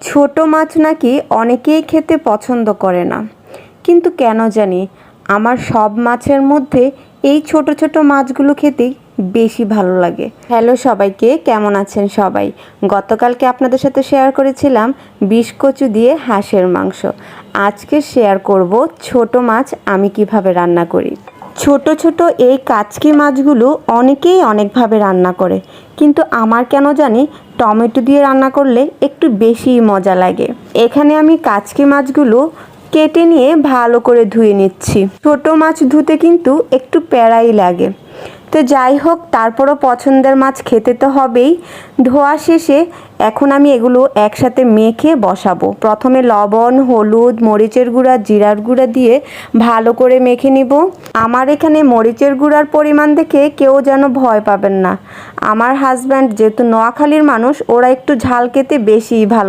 ছোট মাছ নাকি অনেকেই খেতে পছন্দ করে না, কিন্তু কেন জানি আমার সব মাছের মধ্যে এই ছোট ছোট মাছগুলো খেতেই বেশি ভালো লাগে। হ্যালো সবাইকে, কেমন আছেন সবাই? গতকালকে আপনাদের সাথে শেয়ার করেছিলাম বিষ কচু দিয়ে হাঁসের মাংস। আজকে শেয়ার করব ছোট মাছ আমি কিভাবে রান্না করি। ছোট ছোট এই কাচকি মাছগুলো অনেকেই অনেকভাবে রান্না করে, কিন্তু আমার কেন জানি টমেটো দিয়ে রান্না করলে একটু বেশিই মজা লাগে। এখানে আমি কাচকি মাছগুলো কেটে নিয়ে ভালো করে ধুয়ে নিচ্ছি। ছোট মাছ ধুতে কিন্তু একটু প্যারাই লাগে, তো যাই হোক, তারপরও পছন্দের মাছ খেতে তো হবেই। ধোয়া শেষে এখন আমি এগুলো একসাথে মেখে বসাবো। প্রথমে লবণ, হলুদ, মরিচের গুঁড়া, জিরার গুঁড়া দিয়ে ভালো করে মেখে নিব। আমার এখানে মরিচের গুঁড়ার পরিমাণ দেখে কেউ যেন ভয় পাবেন না। আমার হাজব্যান্ড যেহেতু নোয়াখালীর মানুষ, ওরা একটু ঝাল খেতে বেশিই ভালো।